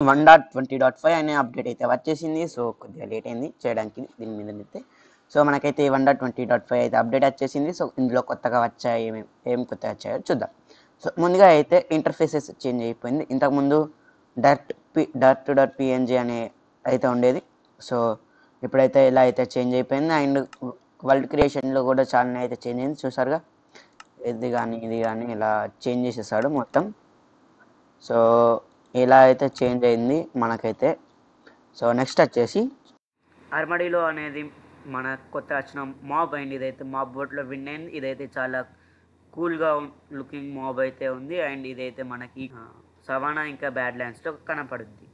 1.20.5 అనే అప్డేట్ అయితే వచ్చేసింది. సో కొద్దిగా లేట్ అయింది చేయడానికి దీని మీద అయితే. సో మనకైతే 1.20.5 అయితే అప్డేట్ వచ్చేసింది. సో ఇందులో కొత్తగా వచ్చాయి ఏం కొత్తగా వచ్చాయో చూద్దాం. సో ముందుగా అయితే ఇంటర్ఫేసెస్ చేంజ్ అయిపోయింది. ఇంతకుముందు dart.png అనే అయితే ఉండేది. సో ఇప్పుడైతే ఇలా అయితే చేంజ్ అయిపోయింది. అండ్ వరల్డ్ క్రియేషన్లో కూడా చాలా అయితే చేంజ్ అయింది చూసారుగా. ఇది కానీ ఇలా చేంజ్ చేసేసాడు మొత్తం. సో ఇలా అయితే చేంజ్ అయింది మనకైతే. సో నెక్స్ట్ వచ్చేసి ఆర్మడీలో అనేది మన కొత్త వచ్చిన మాబ్ అయింది. ఇదైతే మాబ్ బోట్లో విన్ అయింది. ఇదైతే చాలా కూల్గా లుకింగ్ మాబ్ అయితే ఉంది. అండ్ ఇదైతే మనకి సవానా ఇంకా బ్యాడ్ ల్యాండ్స్లో కనపడుద్ది.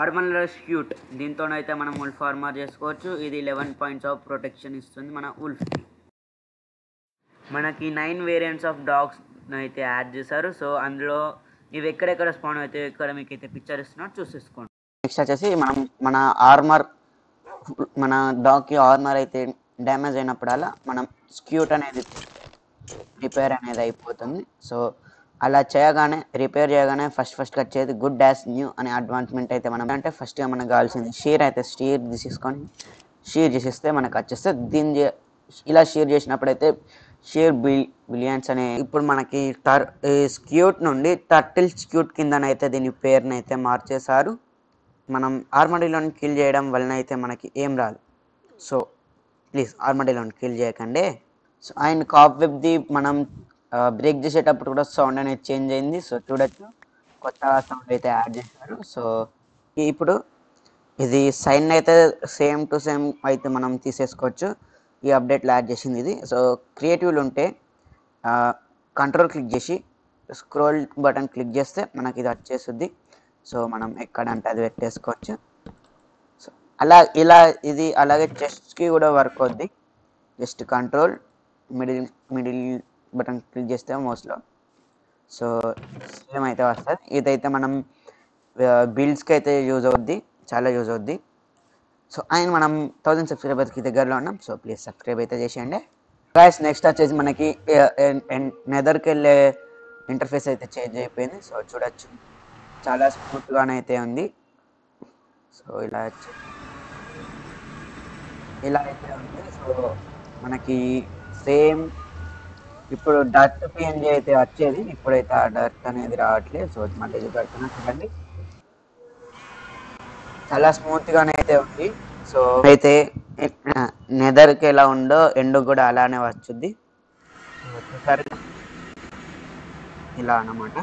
అర్బన్ రెస్క్యూట్ దీంతోనైతే మనం ఉల్ఫ్ ఫార్మర్ చేసుకోవచ్చు. ఇది 11 పాయింట్స్ ఆఫ్ ప్రొటెక్షన్ ఇస్తుంది మన ఉల్ఫ్కి. మనకి 9 వేరియంట్స్ ఆఫ్ డాగ్స్ అయితే యాడ్ చేశారు. సో అందులో ఇవి ఎక్కడెక్కడ స్పాన్ అయితే ఇక్కడ మీకు అయితే పిక్చర్ ఇస్తున్నారు చూసేసుకోండి. నెక్స్ట్ వచ్చేసి మన ఆర్మర్ మన డాగ్కి ఆర్మర్ అయితే డ్యామేజ్ అయినప్పుడల్లా మనం స్క్యూట్ అనేది రిపేర్ అనేది అయిపోతుంది. సో అలా చేయగానే రిపేర్ చేయగానే ఫస్ట్ వచ్చేది గుడ్ డాష్ న్యూ అనే అడ్వాన్స్మెంట్ అయితే మనం అంటే ఫస్ట్గా మనకు కావాల్సింది షేర్ అయితే షేర్ తీసేసుకొని షేర్ చేసేస్తే మనకు వచ్చేస్తే దీన్ని ఇలా షేర్ చేసినప్పుడైతే షేర్ బిలియన్స్ అనే ఇప్పుడు మనకి స్క్యూట్ నుండి టర్టిల్ స్క్యూట్ కిందనైతే దీని పేరుని అయితే మార్చేశారు. మనం ఆర్మడీలోని కిల్ చేయడం వలన అయితే మనకి ఏం రాదు. సో ప్లీజ్ ఆర్మడీలోని కిల్ చేయకండి. సో అండ్ కాప్ వెబ్ది మనం బ్రేక్ చేసేటప్పుడు కూడా సౌండ్ అనేది చేంజ్ అయింది. సో చూడొచ్చు కొత్త సౌండ్ అయితే యాడ్ చేశారు. సో ఇప్పుడు ఇది సైన్ అయితే సేమ్ టు సేమ్ అయితే మనం తీసేసుకోవచ్చు. ఈ అప్డేట్లో యాడ్ చేసింది ఇది. సో క్రియేటివ్లు ఉంటే కంట్రోల్ క్లిక్ చేసి స్క్రోల్ బటన్ క్లిక్ చేస్తే మనకి ఇది వచ్చేస్తుంది. సో మనం ఎక్కడంటే అది పెట్టేసుకోవచ్చు. సో ఇది అలాగే చెస్ట్కి కూడా వర్క్ అవుద్ది. Just control middle button click చేస్తే మౌస్లో సో సేమ్ అయితే వస్తుంది. ఇదైతే మనం బిల్డ్స్కి అయితే యూజ్ అవుద్ది, చాలా యూజ్ అవుద్ది. సో అండ్ మనం 1000 సబ్స్క్రైబర్స్కి దగ్గరలో ఉన్నాం. సో ప్లీజ్ సబ్స్క్రైబ్ అయితే చేసేయండి గైస్. నెక్స్ట్ వచ్చేసి మనకి నెదర్కి వెళ్ళే ఇంటర్ఫేస్ అయితే చేంజ్ అయిపోయింది. సో చూడొచ్చు చాలా స్మూత్గానే అయితే ఉంది. సో ఇలా అయితే ఉంది. సో మనకి సేమ్ ఇప్పుడు డర్ట్ పిఎన్జీ అయితే వచ్చేది, ఇప్పుడైతే ఆ డర్ట్ అనేది రావట్లేదు. సో మళ్ళీ ఇది పెడుతున్నా చూడండి, చాలా స్మూత్గానే అయితే ఉంది. సో అయితే నెదర్కి ఎలా ఉందో ఎండు కూడా అలానే వచ్చుద్ది. ఇలా అన్నమాట.